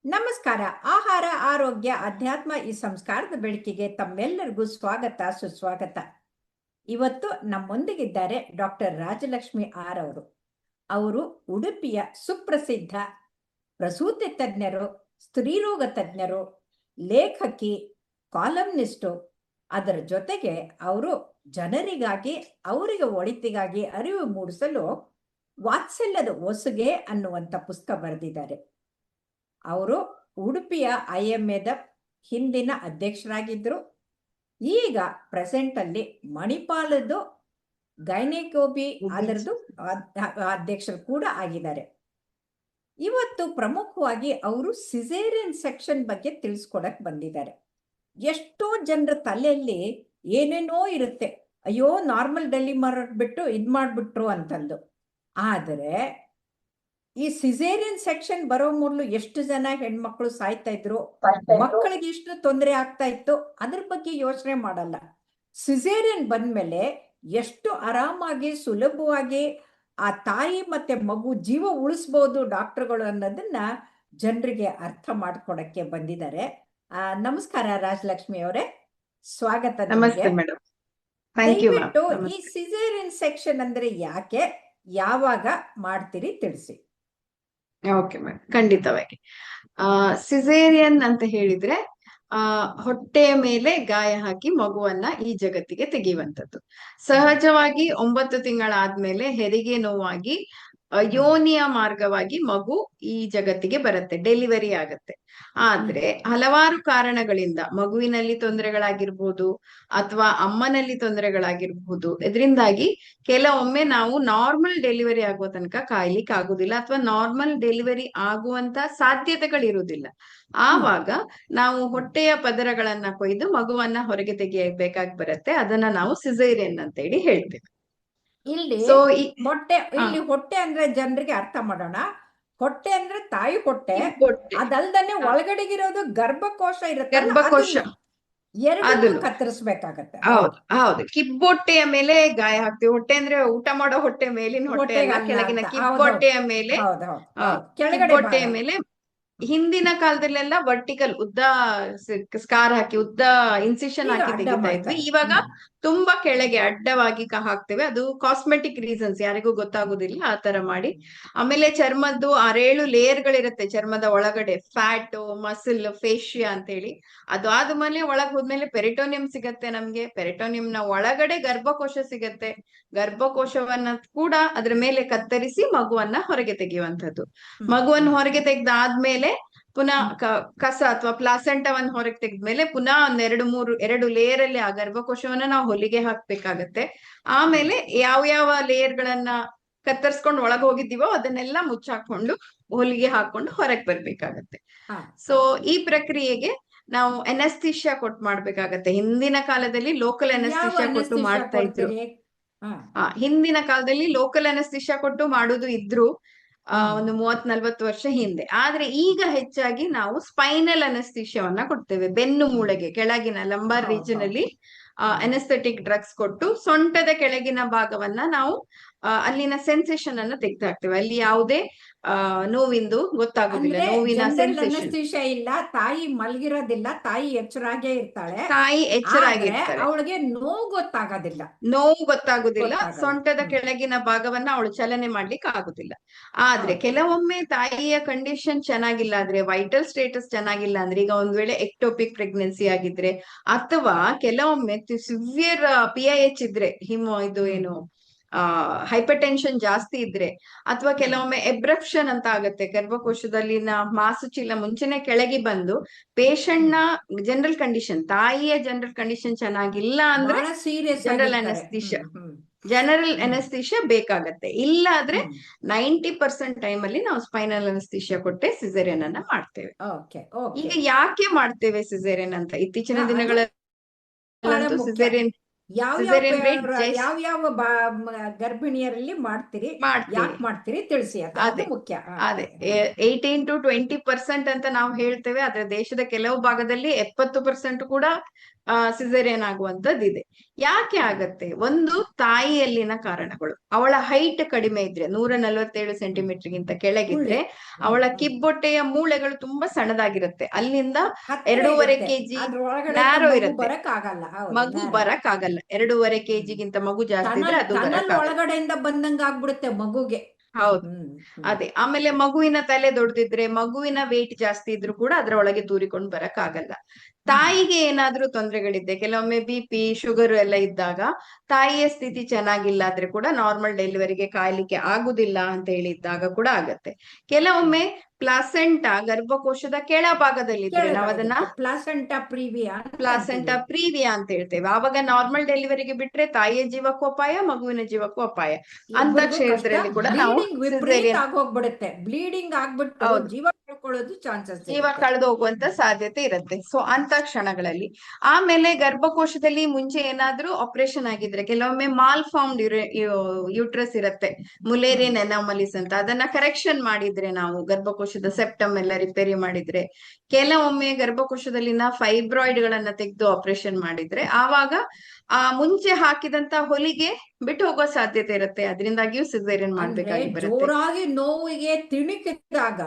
ನಮಸ್ಕಾರ. ಆಹಾರ, ಆರೋಗ್ಯ, ಅಧ್ಯಾತ್ಮ ಈ ಸಂಸ್ಕಾರದ ಬೆಳಕಿಗೆ ತಮ್ಮೆಲ್ಲರಿಗೂ ಸ್ವಾಗತ, ಸುಸ್ವಾಗತ. ಇವತ್ತು ನಮ್ಮೊಂದಿಗಿದ್ದಾರೆ ಡಾಕ್ಟರ್ ರಾಜಲಕ್ಷ್ಮಿ ಆರ್ ಅವರು. ಅವರು ಉಡುಪಿಯ ಸುಪ್ರಸಿದ್ಧ ಪ್ರಸೂತಿ ತಜ್ಞರು, ಸ್ತ್ರೀರೋಗ ತಜ್ಞರು, ಲೇಖಕಿ, ಕಾಲಮ್ನಿಸ್ಟು. ಅದರ ಜೊತೆಗೆ ಅವರು ಜನರಿಗಾಗಿ, ಅವರಿಗೆ ಒಳಿತಿಗಾಗಿ ಅರಿವು ಮೂಡಿಸಲು ವಾತ್ಸಲ್ಯದ ಒಸುಗೆ ಅನ್ನುವಂಥ ಪುಸ್ತಕ ಬರೆದಿದ್ದಾರೆ. ಅವರು ಉಡುಪಿಯ IMAದ ಹಿಂದಿನ ಅಧ್ಯಕ್ಷರಾಗಿದ್ದರು. ಈಗ ಪ್ರೆಸೆಂಟ್ ಅಲ್ಲಿ ಮಣಿಪಾಲದ್ದು ಗೈನೆಕೋಬಿ ಅದರದ್ದು ಅಧ್ಯಕ್ಷರು ಕೂಡ ಆಗಿದ್ದಾರೆ. ಇವತ್ತು ಪ್ರಮುಖವಾಗಿ ಅವರು ಸಿಸೇರಿಯನ್ ಸೆಕ್ಷನ್ ಬಗ್ಗೆ ತಿಳಿಸ್ಕೊಡಕ್ ಬಂದಿದ್ದಾರೆ. ಎಷ್ಟೋ ಜನರ ತಲೆಯಲ್ಲಿ ಏನೇನೋ ಇರುತ್ತೆ, ಅಯ್ಯೋ ನಾರ್ಮಲ್ ಡೆಲ್ಲಿ ಮಾಡ್ಬಿಟ್ಟು ಮಾಡ್ಬಿಟ್ರು ಅಂತಂದು. ಆದರೆ ಈ ಸಿಸೇರಿಯನ್ ಸೆಕ್ಷನ್ ಬರೋ ಮೊದಲು ಎಷ್ಟು ಜನ ಹೆಣ್ಮಕ್ಳು ಸಾಯ್ತಾ ಇದ್ರು, ಮಕ್ಕಳಿಗೆ ಎಷ್ಟು ತೊಂದರೆ ಆಗ್ತಾ ಇತ್ತು, ಅದ್ರ ಬಗ್ಗೆ ಯೋಚನೆ ಮಾಡಲ್ಲ. ಸಿಸೇರಿಯನ್ ಬಂದ್ಮೇಲೆ ಎಷ್ಟು ಆರಾಮಾಗಿ ಸುಲಭವಾಗಿ ಆ ತಾಯಿ ಮತ್ತೆ ಮಗು ಜೀವ ಉಳಿಸ್ಬೋದು ಡಾಕ್ಟರ್ಗಳು ಅನ್ನೋದನ್ನ ಜನರಿಗೆ ಅರ್ಥ ಮಾಡ್ಕೊಡಕ್ಕೆ ಬಂದಿದ್ದಾರೆ. ನಮಸ್ಕಾರ ರಾಜಲಕ್ಷ್ಮಿ ಅವರೇ, ಸ್ವಾಗತ. ನಮಸ್ತೆ ಮೇಡಮ್. ದಯವಿಟ್ಟು ಈ ಸಿಸೇರಿಯನ್ ಸೆಕ್ಷನ್ ಅಂದ್ರೆ ಯಾಕೆ, ಯಾವಾಗ ಮಾಡ್ತೀರಿ ತಿಳಿಸಿ. ಓಕೆ ಮೇಡಮ್, ಖಂಡಿತವಾಗಿ. ಸಿಸೇರಿಯನ್ ಅಂತ ಹೇಳಿದ್ರೆ ಹೊಟ್ಟೆಯ ಮೇಲೆ ಗಾಯ ಹಾಕಿ ಮಗುವನ್ನ ಈ ಜಗತ್ತಿಗೆ ತೆಗೆಯುವಂಥದ್ದು. ಸಹಜವಾಗಿ 9 ತಿಂಗಳಾದ್ಮೇಲೆ ಹೆರಿಗೆ ನೋವಾಗಿ ಯೋನಿಯ ಮಾರ್ಗವಾಗಿ ಮಗು ಈ ಜಗತ್ತಿಗೆ ಬರುತ್ತೆ, ಡೆಲಿವರಿ ಆಗತ್ತೆ. ಆದ್ರೆ ಹಲವಾರು ಕಾರಣಗಳಿಂದ ಮಗುವಿನಲ್ಲಿ ತೊಂದರೆಗಳಾಗಿರ್ಬೋದು ಅಥವಾ ಅಮ್ಮನಲ್ಲಿ ತೊಂದರೆಗಳಾಗಿರ್ಬಹುದು, ಇದರಿಂದಾಗಿ ಕೆಲವೊಮ್ಮೆ ನಾವು ನಾರ್ಮಲ್ ಡೆಲಿವರಿ ಆಗುವ ತನಕ ಕಾಯ್ಲಿಕ್ಕೆ ಆಗುದಿಲ್ಲ ಅಥವಾ ನಾರ್ಮಲ್ ಡೆಲಿವರಿ ಆಗುವಂತ ಸಾಧ್ಯತೆಗಳಿರುವುದಿಲ್ಲ. ಆವಾಗ ನಾವು ಹೊಟ್ಟೆಯ ಪದರಗಳನ್ನ ಕೊಯ್ದು ಮಗುವನ್ನ ಹೊರಗೆ ತೆಗೆಯಬೇಕಾಗಿ ಬರುತ್ತೆ. ಅದನ್ನ ನಾವು ಸಿಸೇರಿಯನ್ ಅಂತ ಹೇಳಿ ಹೇಳ್ತೇವೆ. ಇಲ್ಲಿ ಹೊಟ್ಟೆ ಅಂದ್ರೆ ಜನರಿಗೆ ಅರ್ಥ ಮಾಡೋಣ. ಹೊಟ್ಟೆ ಅಂದ್ರೆ ತಾಯಿ ಹೊಟ್ಟೆ, ಅದಲ್ದನೆ ಒಳಗಡೆಗಿರೋದು ಗರ್ಭಕೋಶ ಇರುತ್ತೆ, ಗರ್ಭಕೋಶ ಎರಡು ಕತ್ತರಿಸ್ಬೇಕಾಗತ್ತೆ. ಹೌದು, ಕಿಬ್ಬೊಟ್ಟೆಯ ಮೇಲೆ ಗಾಯ ಹಾಕ್ತಿವಿ. ಹೊಟ್ಟೆ ಅಂದ್ರೆ ಊಟ ಮಾಡೋ ಹೊಟ್ಟೆ, ಮೇಲಿನ ಹೊಟ್ಟೆ ಅಲ್ಲ, ಕೆಳಗಿನ ಕಿಬ್ಬೊಟ್ಟೆಯ ಮೇಲೆ. ಕಿಬ್ಬೊಟ್ಟೆಯ ಮೇಲೆ ಹಿಂದಿನ ಕಾಲದಲ್ಲೆಲ್ಲ ವರ್ಟಿಕಲ್ ಉದ್ದ ಸ್ಕಾರ್ ಹಾಕಿ, ಉದ್ದ ಇನ್ಸಿಷನ್ ಹಾಕಿ ತೆಗಿತಾ ಇದ್ವಿ. ಇವಾಗ ತುಂಬಾ ಕೆಳಗೆ ಅಡ್ಡವಾಗಿ ಹಾಕ್ತೇವೆ. ಅದು ಕಾಸ್ಮೆಟಿಕ್ ರೀಸನ್ಸ್, ಯಾರಿಗೂ ಗೊತ್ತಾಗುದಿಲ್ಲ ಆ ತರ ಮಾಡಿ. ಆಮೇಲೆ ಚರ್ಮದ್ದು 6-7 ಲೇಯರ್ಗಳಿರುತ್ತೆ ಚರ್ಮದ ಒಳಗಡೆ, ಫ್ಯಾಟ್, ಮಸಿಲ್, ಫೇಶಿಯಾ ಅಂತ ಹೇಳಿ. ಅದು ಆದ್ಮೇಲೆ ಒಳಗ್ ಹೋದ್ಮೇಲೆ ಪೆರಿಟೋನಿಯಂ ಸಿಗತ್ತೆ ನಮ್ಗೆ. ಪೆರಿಟೋನಿಯಂ ನ ಒಳಗಡೆ ಗರ್ಭಕೋಶ ಸಿಗತ್ತೆ. ಗರ್ಭಕೋಶವನ್ನ ಕೂಡ ಅದ್ರ ಮೇಲೆ ಕತ್ತರಿಸಿ ಮಗುವನ್ನ ಹೊರಗೆ ತೆಗೆಯುವಂಥದ್ದು. ಮಗುವನ್ನು ಹೊರಗೆ ತೆಗೆದಾದ್ಮೇಲೆ ಪುನಃ ಕಸ ಅಥವಾ ಪ್ಲಾಸೆಂಟವನ್ನ ಹೊರಗೆ ತೆಗೆದ್ಮೇಲೆ ಪುನಃ 2 ಲೇಯರ್ ಅಲ್ಲಿ ಆ ಗರ್ಭಕೋಶವನ್ನ ನಾವು ಹೊಲಿಗೆ ಹಾಕ್ಬೇಕಾಗತ್ತೆ. ಆಮೇಲೆ ಯಾವ ಲೇಯರ್ ಗಳನ್ನ ಕತ್ತರಿಸ್ಕೊಂಡು ಒಳಗೆ ಹೋಗಿದ್ದೀವೋ ಅದನ್ನೆಲ್ಲ ಮುಚ್ಚಾಕೊಂಡು ಹೊಲಿಗೆ ಹಾಕೊಂಡು ಹೊರಗೆ ಬರ್ಬೇಕಾಗತ್ತೆ. ಸೊ ಈ ಪ್ರಕ್ರಿಯೆಗೆ ನಾವು ಅನಸ್ಥಿಷಿಯಾ ಕೊಟ್ಟು ಮಾಡ್ಬೇಕಾಗತ್ತೆ. ಹಿಂದಿನ ಕಾಲದಲ್ಲಿ ಲೋಕಲ್ ಅನಸ್ಥಿಷಿಯಾ ಕೊಟ್ಟು ಮಾಡ್ತಾ ಇದ್ರು. ಹಿಂದಿನ ಕಾಲದಲ್ಲಿ ಲೋಕಲ್ ಅನಸ್ಥಿಷಿಯಾ ಕೊಟ್ಟು ಮಾಡುದು ಇದ್ರು, ಒಂದು 30-40 ವರ್ಷ ಹಿಂದೆ. ಆದ್ರೆ ಈಗ ಹೆಚ್ಚಾಗಿ ನಾವು ಸ್ಪೈನಲ್ ಅನಸ್ಥಿಷಿಯಾವನ್ನ ಕೊಡ್ತೇವೆ. ಬೆನ್ನು ಮೂಳೆಗೆ ಕೆಳಗಿನ ಲಂಬಾರ್ ರೀಜನ್ ಅಲ್ಲಿ ಅನೆಸ್ಥೆಟಿಕ್ ಡ್ರಗ್ಸ್ ಕೊಟ್ಟು ಸೊಂಟದ ಕೆಳಗಿನ ಭಾಗವನ್ನ ನಾವು ಅಲ್ಲಿನ ಸೆನ್ಸೇಷನ್ ಅನ್ನ ತೆಗೆದು ಹಾಕ್ತೇವೆ. ಅಲ್ಲಿ ಯಾವುದೇ ನೋವಿಂದು ಗೊತ್ತಾಗುದಿಲ್ಲ, ನೋವಿನ ಸೆನ್ಸೇಷನ್ ಇಲ್ಲ. ತಾಯಿ ಮಲಗಿರೋದಿಲ್ಲ, ತಾಯಿ ಎಚ್ಚರಾಗೇ ಇರ್ತಾಳೆ. ತಾಯಿ ಎಚ್ಚರಾಗಿರ್ತಾಳೆ, ಅವಳಿಗೆ ನೋವು ಗೊತ್ತಾಗುದಿಲ್ಲ. ಸೊಂಟದ ಕೆಳಗಿನ ಭಾಗವನ್ನ ಅವಳು ಚಲನೆ ಮಾಡ್ಲಿಕ್ಕೆ ಆಗುದಿಲ್ಲ. ಆದ್ರೆ ಕೆಲವೊಮ್ಮೆ ತಾಯಿಯ ಕಂಡೀಷನ್ ಚೆನ್ನಾಗಿಲ್ಲ ಅಂದ್ರೆ, ವೈಟಲ್ ಸ್ಟೇಟಸ್ ಚೆನ್ನಾಗಿಲ್ಲ ಅಂದ್ರೆ, ಈಗ ಒಂದ್ ವೇಳೆ ಎಕ್ಟೋಪಿಕ್ ಪ್ರೆಗ್ನೆನ್ಸಿ ಆಗಿದ್ರೆ ಅಥವಾ ಕೆಲವೊಮ್ಮೆ ಸಿವಿಯರ್ PIH ಇದ್ರೆ, ಇದು ಏನು ಹೈಪರ್ ಟೆನ್ಷನ್ ಜಾಸ್ತಿ ಇದ್ರೆ, ಅಥವಾ ಕೆಲವೊಮ್ಮೆ ಎಬ್ರಪ್ಷನ್ ಅಂತ ಆಗತ್ತೆ, ಗರ್ಭಕೋಶದಲ್ಲಿನ ಮಾಸುಚೀಲ ಮುಂಚೆನೆ ಕೆಳಗೆ ಬಂದು ಪೇಷಂಟ್ ನ ಜನರಲ್ ಕಂಡೀಷನ್, ತಾಯಿಯ ಜನರಲ್ ಕಂಡೀಷನ್ ಚೆನ್ನಾಗಿಲ್ಲ ಅಂದ್ರೆ ಜನರಲ್ ಅನಸ್ಥಿಷಿಯಾ ಬೇಕಾಗತ್ತೆ. ಇಲ್ಲ ಆದ್ರೆ 90% ಟೈಮ್ ಅಲ್ಲಿ ನಾವು ಸ್ಪೈನಲ್ ಅನಸ್ಥಿಷಿಯಾ ಕೊಟ್ಟೆ ಸಿಸೇರಿಯನ್ ಅನ್ನ ಮಾಡ್ತೇವೆ. ಈಗ ಯಾಕೆ ಮಾಡ್ತೇವೆ ಸಿಸೇರಿಯನ್ ಅಂತ? ಇತ್ತೀಚಿನ ದಿನಗಳಲ್ಲಂತೂ ಸಿಸೇರಿಯನ್ ಯಾವ ಗರ್ಭಿಣಿಯರಲ್ಲಿ ಮಾಡ್ತೀರಿ ತಿಳಿಸಿ, ಅದು ಮುಖ್ಯ. ಅದೇ 18 to 20% ಅಂತ ನಾವು ಹೇಳ್ತೇವೆ. ಆದ್ರೆ ದೇಶದ ಕೆಲವು ಭಾಗದಲ್ಲಿ 70% ಕೂಡ ಸಿಸೇರಿಯನ್ ಆಗುವಂತದ್ದು ಇದೆ. ಯಾಕೆ ಆಗತ್ತೆ? ಒಂದು, ತಾಯಿಯಲ್ಲಿನ ಕಾರಣಗಳು. ಅವಳ ಹೈಟ್ ಕಡಿಮೆ ಇದ್ರೆ, 147 ಸೆಂಟಿಮೀಟರ್ ಗಿಂತ ಕೆಳಗಿದ್ರೆ, ಅವಳ ಕಿಬ್ಬೊಟ್ಟೆಯ ಮೂಳೆಗಳು ತುಂಬಾ ಸಣ್ಣದಾಗಿರುತ್ತೆ. ಅಲ್ಲಿಂದ 2.5 kg ನ್ಯಾರೋ ಇರುತ್ತೆ, ಮಗು ಬರಕ್ ಆಗಲ್ಲ. 2.5 kg ಗಿಂತ ಮಗು ಜಾಸ್ತಿ ಇದ್ರೆ ಅದು ಬರಕ್ ಒಳಗಡೆಯಿಂದ ಬಂದಂಗ ಆಗ್ಬಿಡುತ್ತೆ ಮಗುಗೆ. ಹೌದು, ಅದೇ. ಆಮೇಲೆ ಮಗುವಿನ ತಲೆ ದೊಡ್ಡದಿದ್ರೆ, ಮಗುವಿನ ವೇಟ್ ಜಾಸ್ತಿ ಇದ್ರು ಕೂಡ ಅದ್ರ ಒಳಗೆ ತೂರಿಕೊಂಡು ಬರಕ್ ಆಗಲ್ಲ. ತಾಯಿಗೆ ಏನಾದ್ರೂ ತೊಂದರೆಗಳಿದ್ದೆ, ಕೆಲವೊಮ್ಮೆ BP, ಶುಗರ್ ಎಲ್ಲ ಇದ್ದಾಗ ತಾಯಿಯ ಸ್ಥಿತಿ ಚೆನ್ನಾಗಿಲ್ಲ ಆದ್ರೆ ಕೂಡ ನಾರ್ಮಲ್ ಡೆಲಿವರಿಗೆ ಕಾಯ್ಲಿಕ್ಕೆ ಆಗುದಿಲ್ಲ ಅಂತ ಹೇಳಿದ್ದಾಗ ಕೂಡ ಆಗತ್ತೆ. ಕೆಲವೊಮ್ಮೆ ಪ್ಲಾಸೆಂಟಾ ಗರ್ಭಕೋಶದ ಕೆಳಭಾಗದಲ್ಲಿ ಇದ್ರೆ ನಾವು ಅದನ್ನ ಪ್ಲಾಸೆಂಟಾ ಪ್ರೀವಿಯಾ ಅಂತ ಹೇಳ್ತೇವೆ. ಆವಾಗ ನಾರ್ಮಲ್ ಡೆಲಿವರಿಗೆ ಬಿಟ್ರೆ ತಾಯಿಯ ಜೀವಕ್ಕೂ ಅಪಾಯ, ಮಗುವಿನ ಜೀವಕ್ಕೂ ಅಪಾಯ. ಅಂತ ಕ್ಷೇತ್ರದಲ್ಲಿ ಕೂಡ ನಾವು ಹೋಗ್ಬಿಡುತ್ತೆ, ಬ್ಲೀಡಿಂಗ್ ಆಗ್ಬಿಟ್ಟು ಜೀವ ಕಳ್ಕೊಳ್ಳೋದು ಚಾನ್ಸಸ್, ಜೀವ ಕಳೆದು ಹೋಗುವಂತ ಸಾಧ್ಯತೆ ಇರುತ್ತೆ. ಸೊ ಅಂತ ಕ್ಷಣಗಳಲ್ಲಿ. ಆಮೇಲೆ ಗರ್ಭಕೋಶದಲ್ಲಿ ಮುಂಚೆ ಏನಾದ್ರೂ ಆಪರೇಷನ್ ಆಗಿದ್ರೆ, ಕೆಲವೊಮ್ಮೆ ಮಾಲ್ ಫಾರ್ಮ್ಡ್ ಯೂಟ್ರಸ್ ಇರುತ್ತೆ, ಮುಲೇರಿಯನ್ ಅನಾಮಲೀಸ್ ಅಂತ, ಅದನ್ನ ಕರೆಕ್ಷನ್ ಮಾಡಿದ್ರೆ ನಾವು ಗರ್ಭಕೋಶದ ಸೆಪ್ಟಮ್ ಎಲ್ಲ ರಿಪೇರಿ ಮಾಡಿದ್ರೆ, ಕೆಲವೊಮ್ಮೆ ಗರ್ಭಕೋಶದಲ್ಲಿನ ಫೈಬ್ರಾಯ್ಡ್ ಗಳನ್ನ ತೆಗೆದು ಆಪರೇಷನ್ ಮಾಡಿದ್ರೆ, ಆವಾಗ ಮುಂಚೆ ಹಾಕಿದಂತ ಹೊಲಿಗೆ ಬಿಟ್ಟು ಹೋಗೋ ಸಾಧ್ಯತೆ ಇರುತ್ತೆ. ಅದರಿಂದಾಗಿಯೂ ಸಿಸೇರಿಯನ್ ಮಾಡ್ಬೇಕಾಗಿ ಬರುತ್ತೆ. ಜೋರಾಗಿ ನೋವಿಗೆ ತಿಣಿಕಿದಾಗ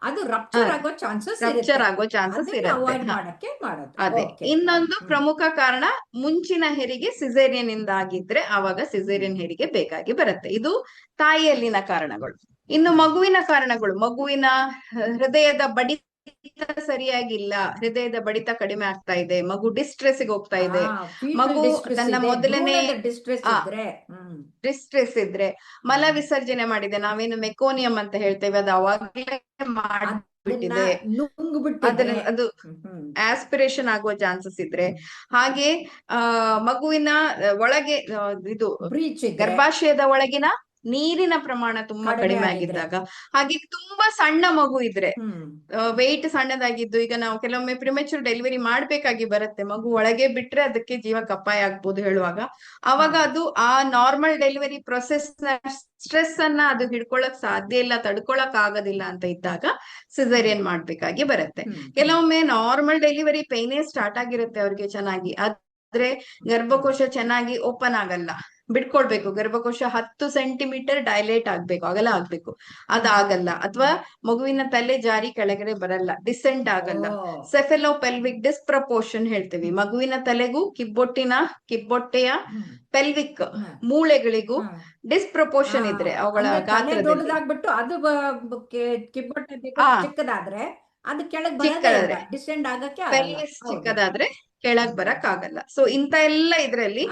ಅದು ರಪ್ಚರ್ ಆಗೋ ಚಾನ್ಸಸ್ ಇರುತ್ತೆ. ಅದೇ ಇನ್ನೊಂದು ಪ್ರಮುಖ ಕಾರಣ, ಮುಂಚಿನ ಹೆರಿಗೆ ಸಿಸೇರಿಯನ್ ಇಂದ ಆಗಿದ್ರೆ ಆವಾಗ ಸಿಸೇರಿಯನ್ ಹೆರಿಗೆ ಬೇಕಾಗಿ ಬರುತ್ತೆ. ಇದು ತಾಯಿಯಲ್ಲಿನ ಕಾರಣಗಳು. ಇನ್ನು ಮಗುವಿನ ಕಾರಣಗಳು, ಮಗುವಿನ ಹೃದಯದ ಬಡಿತ ಸರಿಯಾಗಿಲ್ಲ, ಹೃದಯದ ಬಡಿತ ಕಡಿಮೆ ಆಗ್ತಾ ಇದೆ, ಮಗು ಡಿಸ್ಟ್ರೆಸ್ ಗೆ ಹೋಗ್ತಾ ಇದೆ, ಮಗು ತನ್ನ ಮೊದಲನೇ ಡಿಸ್ಟ್ರೆಸ್ ಇದ್ರೆ, ಮಲ ವಿಸರ್ಜನೆ ಮಾಡಿದೆ, ನಾವೇನು ಮೆಕೋನಿಯಂ ಅಂತ ಹೇಳ್ತೇವೆ, ಅದು ಅವಾಗಲೇ ಮಾಡ್ಬಿಟ್ಟಿದೆ, ಅದು ಆಸ್ಪಿರೇಷನ್ ಆಗುವ ಚಾನ್ಸಸ್ ಇದ್ರೆ, ಹಾಗೆ ಮಗುವಿನ ಒಳಗೆ ಇದು ಗರ್ಭಾಶಯದ ಒಳಗಿನ ನೀರಿನ ಪ್ರಮಾಣ ತುಂಬಾ ಕಡಿಮೆ ಆಗಿದ್ದಾಗ, ಹಾಗೆ ತುಂಬಾ ಸಣ್ಣ ಮಗು ಇದ್ರೆ, ವೆಯ್ಟ್ ಸಣ್ಣದಾಗಿದ್ದು, ಈಗ ನಾವು ಕೆಲವೊಮ್ಮೆ ಪ್ರಿಮೆಚೂರ್ ಡೆಲಿವರಿ ಮಾಡ್ಬೇಕಾಗಿ ಬರುತ್ತೆ, ಮಗು ಒಳಗೆ ಬಿಟ್ರೆ ಅದಕ್ಕೆ ಜೀವಕ್ಕೆ ಅಪಾಯ ಆಗ್ಬೋದು ಹೇಳುವಾಗ, ಅವಾಗ ಅದು ಆ ನಾರ್ಮಲ್ ಡೆಲಿವರಿ ಪ್ರೊಸೆಸ್ ನ ಸ್ಟ್ರೆಸ್ ಅನ್ನ ಅದು ಹಿಡ್ಕೊಳಕ್ ಸಾಧ್ಯ ಇಲ್ಲ, ತಡ್ಕೊಳಕ್ ಆಗೋದಿಲ್ಲ ಅಂತ ಇದ್ದಾಗ ಸಿಸೇರಿಯನ್ ಮಾಡ್ಬೇಕಾಗಿ ಬರುತ್ತೆ. ಕೆಲವೊಮ್ಮೆ ನಾರ್ಮಲ್ ಡೆಲಿವರಿ ಪೈನೇ ಸ್ಟಾರ್ಟ್ ಆಗಿರುತ್ತೆ ಅವ್ರಿಗೆ ಚೆನ್ನಾಗಿ, ಆದ್ರೆ ಗರ್ಭಕೋಶ ಚೆನ್ನಾಗಿ ಓಪನ್ ಆಗಲ್ಲ, ಬಿಟ್ಕೊಳ್ಬೇಕು, ಗರ್ಭಕೋಶ 10 ಸೆಂಟಿಮೀಟರ್ ಡೈಲೇಟ್ ಆಗ್ಬೇಕು, ಅಗಲ ಆಗ್ಬೇಕು, ಅದಾಗಲ್ಲ. ಅಥವಾ ಮಗುವಿನ ತಲೆ ಜಾರಿ ಕೆಳಗಡೆ ಬರಲ್ಲ, ಡಿಸೆಂಟ್ ಆಗಲ್ಲ, ಸೆಫೆಲೋಪೆಲ್ವಿಕ್ ಡಿಸ್ಪ್ರಪೋರ್ಷನ್ ಹೇಳ್ತೀವಿ. ಮಗುವಿನ ತಲೆಗೂ ಕಿಬ್ಬೊಟ್ಟೆಯ ಪೆಲ್ವಿಕ್ ಮೂಳೆಗಳಿಗೂ ಡಿಸ್ಪ್ರಪೋರ್ಷನ್ ಇದ್ರೆ, ಅವುಗಳ ಗಾತ್ರದಲ್ಲಿ ಅದು ಕಿಬ್ಬೊಟ್ಟೆ ಚಿಕ್ಕದಾದ್ರೆ ಅದು ಕೆಳಗೆ ಚಿಕ್ಕದಾದ್ರೆ ಕೆಳಗ್ ಬರಕ್ ಆಗಲ್ಲ. ಸೊ ಇಂತ ಎಲ್ಲ ಇದ್ರಲ್ಲಿ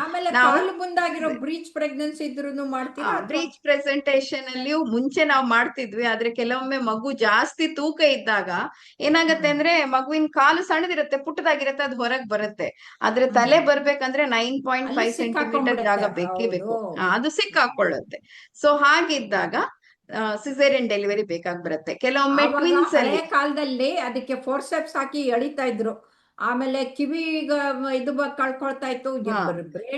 ಮುಂದಾಗಿರೋ ಬ್ರೀಚ್ ಪ್ರೆಗ್ನೆನ್ಸಿ ಇದ್ರೂ ಮಾಡ್ತೀವಿ. ಬ್ರೀಚ್ ಪ್ರೆಸೆಂಟೇಶನ್ ಅಲ್ಲಿಯೂ ಮುಂಚೆ ನಾವು ಮಾಡ್ತಿದ್ವಿ, ಆದ್ರೆ ಕೆಲವೊಮ್ಮೆ ಮಗು ಜಾಸ್ತಿ ತೂಕ ಇದ್ದಾಗ ಏನಾಗತ್ತೆ ಅಂದ್ರೆ, ಮಗುವಿನ ಕಾಲು ಸಣ್ಣದಿರುತ್ತೆ, ಪುಟ್ಟದಾಗಿರುತ್ತೆ, ಅದು ಹೊರಗ್ ಬರುತ್ತೆ. ಆದ್ರೆ ತಲೆ ಬರ್ಬೇಕಂದ್ರೆ 9.5 ಸೆಂಟಿಮೀಟರ್ ಜಾಗ ಬೇಕೇ ಬೇಕು, ಅದು ಸಿಕ್ಕಾಕೊಳ್ಳುತ್ತೆ. ಸೊ ಹಾಗಿದ್ದಾಗ ಸಿಸೇರಿಯನ್ ಡೆಲಿವರಿ ಬೇಕಾಗಿ ಬರುತ್ತೆ. ಕೆಲವೊಮ್ಮೆ ಟ್ವಿನ್ಸ್ ಅಲ್ಲಿ ಕಾಲದಲ್ಲಿ ಅದಕ್ಕೆ ಫೋರ್ಸೆಪ್ಸ್ ಹಾಕಿ ಎಳಿತಾ ಇದ್ರು, ಆಮೇಲೆ ಕಿವಿಗ ಇದು ಕಳ್ಕೊಳ್ತಾ ಇತ್ತು,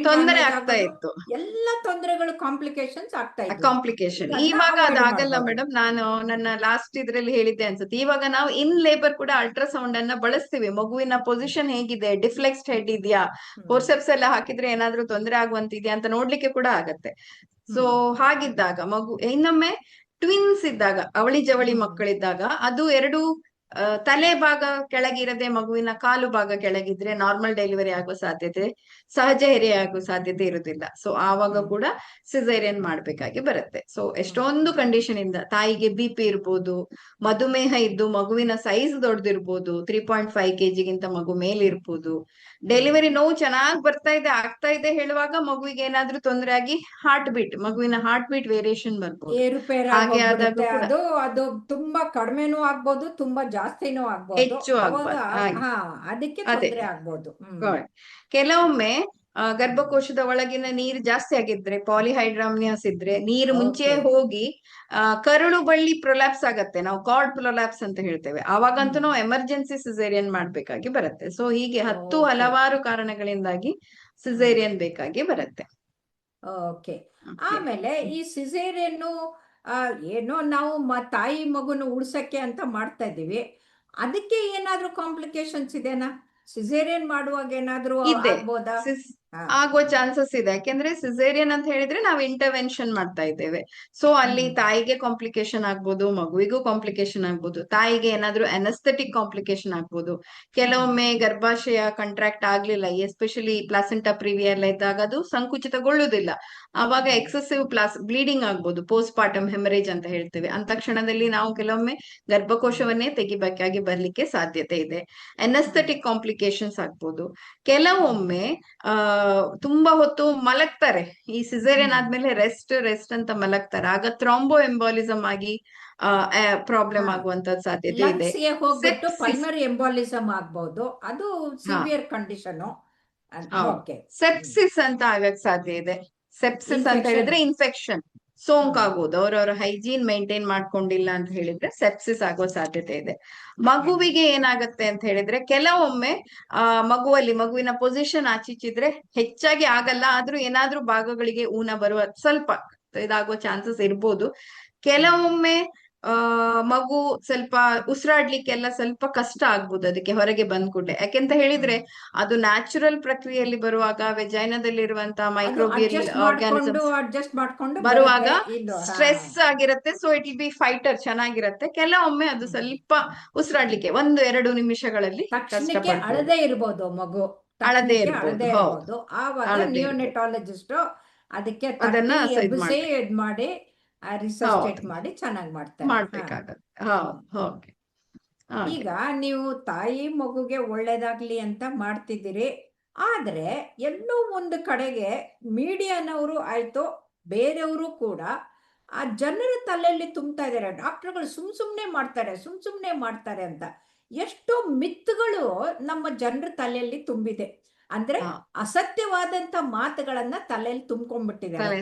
ತೊಂದರೆ ಆಗ್ತಾ ಇತ್ತು, ಎಲ್ಲ ತೊಂದರೆಗಳು ಕಾಂಪ್ಲಿಕೇಶನ್ಸ್ ಆಗ್ತಾ ಇತ್ತು. ಇವಾಗ ಅದಾಗಲ್ಲ ಮೇಡಮ್. ನಾನು ನನ್ನ ಲಾಸ್ಟ್ ಇದ್ರಲ್ಲಿ ಹೇಳಿದ್ದೆ ಅನ್ಸುತ್ತೆ, ಇವಾಗ ನಾವು ಇನ್ ಲೇಬರ್ ಕೂಡ ಅಲ್ಟ್ರಾಸೌಂಡ್ ಅನ್ನ ಬಳಸ್ತೀವಿ. ಮಗುವಿನ ಪೊಸಿಷನ್ ಹೇಗಿದೆ, ಡಿಫ್ಲೆಕ್ಸ್ಡ್ ಹೆಡ್ ಇದೆಯಾ, ಫೋರ್ಸೆಪ್ಸ್ ಎಲ್ಲ ಹಾಕಿದ್ರೆ ಏನಾದ್ರೂ ತೊಂದರೆ ಆಗುವಂತಿದ್ಯಾ ಅಂತ ನೋಡ್ಲಿಕ್ಕೆ ಕೂಡ ಆಗತ್ತೆ. ಸೊ ಹಾಗಿದ್ದಾಗ ಮಗು, ಇನ್ನೊಮ್ಮೆ ಟ್ವಿನ್ಸ್ ಇದ್ದಾಗ, ಅವಳಿ ಜವಳಿ ಮಕ್ಕಳಿದ್ದಾಗ, ಅದು ಎರಡು ತಲೆ ಭಾಗ ಕೆಳಗಿರದೆ ಮಗುವಿನ ಕಾಲು ಭಾಗ ಕೆಳಗಿದ್ರೆ ನಾರ್ಮಲ್ ಡೆಲಿವರಿ ಆಗುವ ಸಾಧ್ಯತೆ, ಸಹಜ ಹೆರಿಗೆ ಆಗುವ ಸಾಧ್ಯತೆ ಇರುವುದಿಲ್ಲ. ಸೊ ಆವಾಗ ಕೂಡ ಸಿಸೇರಿಯನ್ ಮಾಡ್ಬೇಕಾಗಿ ಬರುತ್ತೆ. ಸೊ ಎಷ್ಟೊಂದು ಕಂಡೀಷನ್ ಇಂದ, ತಾಯಿಗೆ BP ಇರ್ಬೋದು, ಮಧುಮೇಹ ಇದ್ದು ಮಗುವಿನ ಸೈಜ್ ದೊಡ್ಡದಿರ್ಬೋದು, 3.5 kg ಗಿಂತ ಮಗು ಮೇಲಿರ್ಬೋದು, ಡೆಲಿವರಿ ನೋವು ಚೆನ್ನಾಗಿ ಬರ್ತಾ ಇದೆ, ಆಗ್ತಾ ಇದೆ ಹೇಳುವಾಗ ಮಗುವಿಗೆ ಏನಾದ್ರೂ ತೊಂದರೆ ಆಗಿ ಮಗುವಿನ ಹಾರ್ಟ್ ಬೀಟ್ ವೇರಿಯೇಷನ್ ಬರ್ಬೋದು. ಹಾಗೆ ಆದಾಗ ಅದು ತುಂಬಾ ಕಡಿಮೆನೂ ಆಗ್ಬೋದು, ತುಂಬಾ ಜಾಸ್ತಿನೂ ಆಗ್ಬೋದು, ಹೆಚ್ಚು ಅದಕ್ಕೆ ತೊಂದರೆ ಆಗ್ಬೋದು. ಕೆಲವೊಮ್ಮೆ ಗರ್ಭಕೋಶದ ಒಳಗಿನ ನೀರು ಜಾಸ್ತಿ ಆಗಿದ್ರೆ, ಪಾಲಿಹೈಡ್ರಾಮ್ನಿಯಾಸ್ ಇದ್ರೆ, ನೀರು ಮುಂಚೆ ಹೋಗಿ ಕರುಳು ಬಳ್ಳಿ ಪ್ರೊಲ್ಯಾಪ್ಸ್ ಆಗತ್ತೆ, ನಾವು ಕಾರ್ಡ್ ಪ್ರೊಲ್ಯಾಪ್ಸ್ ಅಂತ ಹೇಳ್ತೇವೆ. ಅವಾಗಂತೂ ನಾವು ಎಮರ್ಜೆನ್ಸಿ ಸಿಸೇರಿಯನ್ ಮಾಡ್ಬೇಕಾಗಿ ಬರುತ್ತೆ. ಸೊ ಹೀಗೆ ಹಲವಾರು ಕಾರಣಗಳಿಂದಾಗಿ ಸಿಸೇರಿಯನ್ ಬೇಕಾಗಿ ಬರುತ್ತೆ. ಆಮೇಲೆ ಈ ಸಿಸೇರಿಯನ್ ಏನೋ ನಾವು ತಾಯಿ ಮಗುನ ಉಳ್ಸಕ್ಕೆ ಅಂತ ಮಾಡ್ತಾ ಇದೀವಿ, ಅದಕ್ಕೆ ಏನಾದ್ರೂ ಕಾಂಪ್ಲಿಕೇಶನ್ಸ್ ಇದೆನಾ? ಸಿಸೇರಿಯನ್ ಮಾಡುವಾಗ ಏನಾದ್ರೂ ಇದೆ. ಆಗ್ಬೋದಾ? ಆಗುವ ಚಾನ್ಸಸ್ ಇದೆ. ಯಾಕೆಂದ್ರೆ ಸಿಸೇರಿಯನ್ ಅಂತ ಹೇಳಿದ್ರೆ ನಾವು ಇಂಟರ್ವೆನ್ಷನ್ ಮಾಡ್ತಾ ಇದ್ದೇವೆ. ಸೊ ಅಲ್ಲಿ ತಾಯಿಗೆ ಕಾಂಪ್ಲಿಕೇಶನ್ ಆಗ್ಬೋದು, ಮಗುವಿಗೂ ಕಾಂಪ್ಲಿಕೇಶನ್ ಆಗ್ಬೋದು, ತಾಯಿಗೆ ಏನಾದ್ರೂ ಅನಸ್ಥೆಟಿಕ್ ಕಾಂಪ್ಲಿಕೇಶನ್ ಆಗ್ಬೋದು. ಕೆಲವೊಮ್ಮೆ ಗರ್ಭಾಶಯ ಕಂಟ್ರಾಕ್ಟ್ ಆಗ್ಲಿಲ್ಲ, ಎಸ್ಪೆಷಲಿ ಪ್ಲಾಸೆಂಟಾ ಪ್ರಿವಿಯಾ ಎಲ್ಲ ಇದ್ದಾಗ ಅದು ಸಂಕುಚಿತಗೊಳ್ಳುವುದಿಲ್ಲ. ಆವಾಗ ಎಕ್ಸೆಸಿವ್ ಬ್ಲೀಡಿಂಗ್ ಆಗ್ಬೋದು, ಪೋಸ್ಟ್ ಪಾರ್ಟಮ್ ಹೆಮರೇಜ್ ಅಂತ ಹೇಳ್ತೇವೆ. ಅಂತ ಕ್ಷಣದಲ್ಲಿ ನಾವು ಕೆಲವೊಮ್ಮೆ ಗರ್ಭಕೋಶವನ್ನೇ ತೆಗಿಬೇಕಾಗಿ ಬರ್ಲಿಕ್ಕೆ ಸಾಧ್ಯತೆ ಇದೆ. ಅನಸ್ಥೆಟಿಕ್ ಕಾಂಪ್ಲಿಕೇಶನ್ಸ್ ಆಗ್ಬೋದು. ಕೆಲವೊಮ್ಮೆ ತುಂಬಾ ಹೊತ್ತು ಮಲಗ್ತಾರೆ, ಈ ಸಿಸೇರಿಯನ್ ಆದ್ಮೇಲೆ ರೆಸ್ಟ್ ಅಂತ ಮಲಗ್ತಾರೆ. ಆಗ ಥ್ರಾಂಬೋ ಎಂಬಾಲಿಸಮ್ ಆಗಿ ಪ್ರಾಬ್ಲಮ್ ಆಗುವಂತ ಸಾಧ್ಯತೆ ಇದೆ. ಲಂಗ್ಸ್ಗೆ ಹೋಗ್ಬಿಟ್ಟು ಪಲ್ಮರಿ ಎಂಬಾಲಿಸಮ್ ಆಗ್ಬಹುದು, ಅದು ಸಿವಿಯರ್ ಕಂಡೀಷನ್. ಸೆಪ್ಸಿಸ್ ಅಂತ ಆಗಕ್ ಸಾಧ್ಯ ಇದೆ. ಸೆಪ್ಸಿಸ್ ಅಂತ ಹೇಳಿದ್ರೆ ಇನ್ಫೆಕ್ಷನ್, ಸೋಂಕಾಗೋದು. ಅವ್ರವ್ರ ಹೈಜೀನ್ ಮೇಂಟೈನ್ ಮಾಡ್ಕೊಂಡಿಲ್ಲ ಅಂತ ಹೇಳಿದ್ರೆ ಸೆಪ್ಸಿಸ್ ಆಗೋ ಸಾಧ್ಯತೆ ಇದೆ. ಮಗುವಿಗೆ ಏನಾಗತ್ತೆ ಅಂತ ಹೇಳಿದ್ರೆ ಕೆಲವೊಮ್ಮೆ ಮಗುವಿನ ಪೊಸಿಷನ್ ಆಚೀಚಿದ್ರೆ ಹೆಚ್ಚಾಗಿ ಆಗಲ್ಲ, ಆದ್ರೂ ಏನಾದ್ರೂ ಭಾಗಗಳಿಗೆ ಊನ ಬರುವ ಸ್ವಲ್ಪ ಇದಾಗೋ ಚಾನ್ಸಸ್ ಇರ್ಬೋದು. ಕೆಲವೊಮ್ಮೆ ಮಗು ಸ್ವಲ್ಪ ಉಸಿರಾಡ್ಲಿಕ್ಕೆಲ್ಲ ಸ್ವಲ್ಪ ಕಷ್ಟ ಆಗ್ಬೋದು ಅದಕ್ಕೆ ಹೊರಗೆ ಬಂದ್ ಕೂಡಲೇ. ಯಾಕೆಂತ ಹೇಳಿದ್ರೆ ಅದು ನ್ಯಾಚುರಲ್ ಪ್ರಕ್ರಿಯೆಯಲ್ಲಿ ಬರುವಾಗ ವೆಜೈನದಲ್ಲಿರುವಂತಹ ಮೈಕ್ರೋಬಿಯಲ್ ಆರ್ಗ್ಯಾನಿಸಮ್ಸ್ ಬರುವಾಗ ಸ್ಟ್ರೆಸ್ ಆಗಿರತ್ತೆ. So it will be fighter, ಚೆನ್ನಾಗಿರತ್ತೆ. ಕೆಲವೊಮ್ಮೆ ಅದು ಸ್ವಲ್ಪ ಉಸಿರಾಡ್ಲಿಕ್ಕೆ 1-2 ನಿಮಿಷಗಳಲ್ಲಿ ಅಳದೇ ಇರ್ಬೋದು, ಮಗು ಅಳದೇ ಇರ್ಬೋದು. ಆವಾಗ ನಿಯೋನೆಟಾಲಜಿಸ್ಟ್ ಅದಕ್ಕೆ ಅದನ್ನ ಮಾಡಿ ರಿಸರ್ಚ್ ಮಾಡಿ ಚೆನ್ನಾಗಿ ಮಾಡ್ಬೇಕಾಗತ್ತೆ. ಈಗ ನೀವು ತಾಯಿ ಮಗುಗೆ ಒಳ್ಳೇದಾಗ್ಲಿ ಅಂತ ಮಾಡ್ತಿದ್ದೀರಿ, ಆದ್ರೆ ಎಲ್ಲೋ ಒಂದು ಕಡೆಗೆ ಮೀಡಿಯಾನವರು ಆಯ್ತು, ಬೇರೆಯವರು ಕೂಡ ಆ ಜನರ ತಲೆಯಲ್ಲಿ ತುಂಬ್ತಾ ಇದ್ದಾರೆ, ಡಾಕ್ಟರ್ಗಳು ಸುಮ್ನೆ ಮಾಡ್ತಾರೆ ಅಂತ. ಎಷ್ಟೋ ಮಿತ್ಗಳು ನಮ್ಮ ಜನರ ತಲೆಯಲ್ಲಿ ತುಂಬಿದೆ. ಅಂದ್ರೆ ಅಸತ್ಯವಾದಂತ ಮಾತುಗಳನ್ನ ತಲೆಯಲ್ಲಿ ತುಂಬ್ಕೊಂಡ್ಬಿಟ್ಟಿದ್ದಾರೆ.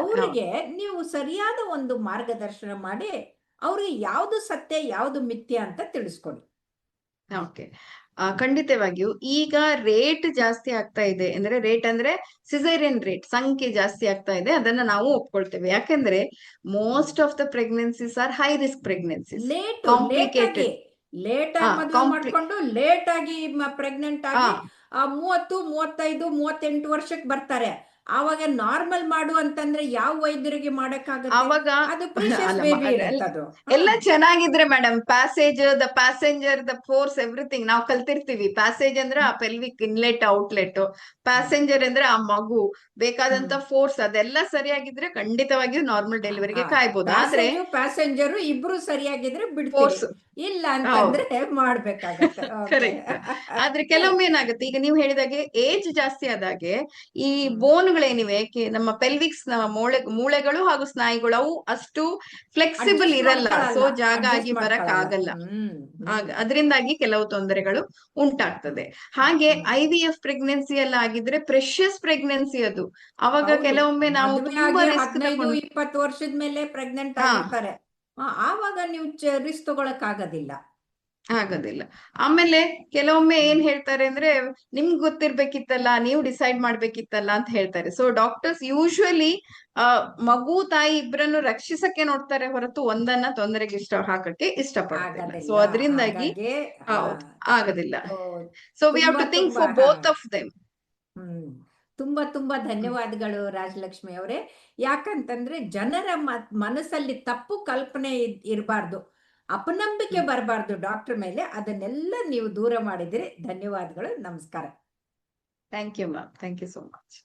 ಅವ್ರಿಗೆ ನೀವು ಸರಿಯಾದ ಒಂದು ಮಾರ್ಗದರ್ಶನ ಮಾಡಿ ಅವ್ರಿಗೆ ಯಾವ್ದು ಸತ್ಯ ಯಾವ್ದು ಮಿಥ್ಯ ಅಂತ ತಿಳಿಸ್ಕೊಡಿ. ಖಂಡಿತವಾಗಿಯೂ ಈಗ ರೇಟ್ ಜಾಸ್ತಿ ಆಗ್ತಾ ಇದೆ. ರೇಟ್ ಅಂದ್ರೆ ಸಿಸೇರಿಯನ್ ರೇಟ್ ಸಂಖ್ಯೆ ಜಾಸ್ತಿ ಆಗ್ತಾ ಇದೆ, ಅದನ್ನ ನಾವು ಒಪ್ಕೊಳ್ತೇವೆ. ಯಾಕೆಂದ್ರೆ most of the pregnancies are high risk pregnancies, complicated, late ಆಗಿ ಮದುವೆ ಮಾಡ್ಕೊಂಡು ಲೇಟ್ ಆಗಿ ಪ್ರೆಗ್ನೆಂಟ್ ಆಗಿ 30, 35, 38 ವರ್ಷಕ್ಕೆ ಬರ್ತಾರೆ. ಆವಾಗ ನಾರ್ಮಲ್ ಮಾಡು ಅಂತಂದ್ರೆ ಯಾವ ವೈದ್ಯರಿಗೆ ಮಾಡಕ್ಕಾಗತ್ತೆ? ಅವಾಗ ಅದು ಪ್ರೀಶಿಯಸ್ ಬೇಬಿ ಇರುತ್ತದು. ಎಲ್ಲ ಚೆನ್ನಾಗಿದ್ರೆ madam, passage, the passenger, the force, everything ನಾವು ಕಲ್ತಿರ್ತೀವಿ. ಪ್ಯಾಸೇಜ್ ಅಂದ್ರೆ ಆ ಪೆಲ್ವಿಕ್ ಇನ್ಲೆಟ್ ಔಟ್ಲೆಟ್, ಪ್ಯಾಸೆಂಜರ್ ಅಂದ್ರೆ ಆ ಮಗು ಬೇಕಾದಂತ ಫೋರ್ಸ್, ಅದೆಲ್ಲ ಸರಿಯಾಗಿದ್ರೆ ಖಂಡಿತವಾಗಿಯೂ ನಾರ್ಮಲ್ ಡೆಲಿವರಿಗೆ ಕಾಯ್ಬೋದು. ಆದ್ರೆ ಪ್ಯಾಸೆಂಜರ್ ಇಬ್ರು ಸರಿಯಾಗಿದ್ರೆ ಬಿಡ್ತೀವಿ, ಇಲ್ಲ ಅಂತಂದ್ರೆ ಮಾಡ್ಬೇಕಾಗತ್ತೆ. ಆದ್ರೆ ಕೆಲವೊಮ್ಮೆ ಏನಾಗುತ್ತೆ, ಈಗ ನೀವು ಹೇಳಿದಾಗೆ ಏಜ್ ಜಾಸ್ತಿ ಆದಾಗೆ ಈ ಬೋನ್ಗಳೇನಿವೆ, ನಮ್ಮ ಪೆಲ್ವಿಕ್ಸ್ ಮೂಳೆಗಳು ಹಾಗೂ ಸ್ನಾಯುಗಳು ಅವು ಅಷ್ಟು ಫ್ಲೆಕ್ಸಿಬಲ್ ಇರಲ್ಲ. ಸೊ ಜಾಗ ಆಗಿ ಬರಕ್ ಆಗಲ್ಲ, ಅದರಿಂದಾಗಿ ಕೆಲವು ತೊಂದರೆಗಳು ಉಂಟಾಗ್ತದೆ. ಹಾಗೆ IVF ಪ್ರೆಗ್ನೆನ್ಸಿ ಎಲ್ಲ ಆಗಿದ್ರೆ ಪ್ರೆಷಿಯಸ್ ಪ್ರೆಗ್ನೆನ್ಸಿ ಅದು. ಅವಾಗ ಕೆಲವೊಮ್ಮೆ ನಾವು ತುಂಬಾ ರಿಸ್ಕ್ 15-20 ವರ್ಷದ ಮೇಲೆ ಪ್ರೆಗ್ನೆಂಟ್ ಆಗಿರ್ತಾರೆ, ಆವಾಗ ನೀವು ರಿಸ್ಕ್ ತಗೊಳಕ್ ಆಗೋದಿಲ್ಲ. ಆಮೇಲೆ ಕೆಲವೊಮ್ಮೆ ಏನ್ ಹೇಳ್ತಾರೆ ಅಂದ್ರೆ, ನಿಮ್ಗೆ ಗೊತ್ತಿರ್ಬೇಕಿತ್ತಲ್ಲ, ನೀವು ಡಿಸೈಡ್ ಮಾಡ್ಬೇಕಿತ್ತಲ್ಲ ಅಂತ ಹೇಳ್ತಾರೆ. ಸೊ ಡಾಕ್ಟರ್ಸ್ ಯೂಶುವಲಿ ಮಗು ತಾಯಿ ಇಬ್ಬರನ್ನು ರಕ್ಷಿಸಕ್ಕೆ ನೋಡ್ತಾರೆ ಹೊರತು ಒಂದನ್ನ ತೊಂದರೆಗೆ ಹಾಕಕ್ಕೆ ಇಷ್ಟಪಡ್ತಾರೆ. ಸೊ ಅದರಿಂದಾಗಿ ಆಗೋದಿಲ್ಲ. So we have to think for both of them. ತುಂಬಾ ಧನ್ಯವಾದಗಳು ರಾಜಲಕ್ಷ್ಮಿ ಅವರೇ. ಯಾಕಂತಂದ್ರೆ ಜನರ ಮನಸ್ಸಲ್ಲಿ ತಪ್ಪು ಕಲ್ಪನೆ ಇರಬಾರ್ದು, ಅಪನಂಬಿಕೆ ಬರಬಾರ್ದು ಡಾಕ್ಟರ್ ಮೇಲೆ. ಅದನ್ನೆಲ್ಲ ನೀವು ದೂರ ಮಾಡಿದಿರಿ. ಧನ್ಯವಾದಗಳು, ನಮಸ್ಕಾರ. Thank you ma'am, thank you so much.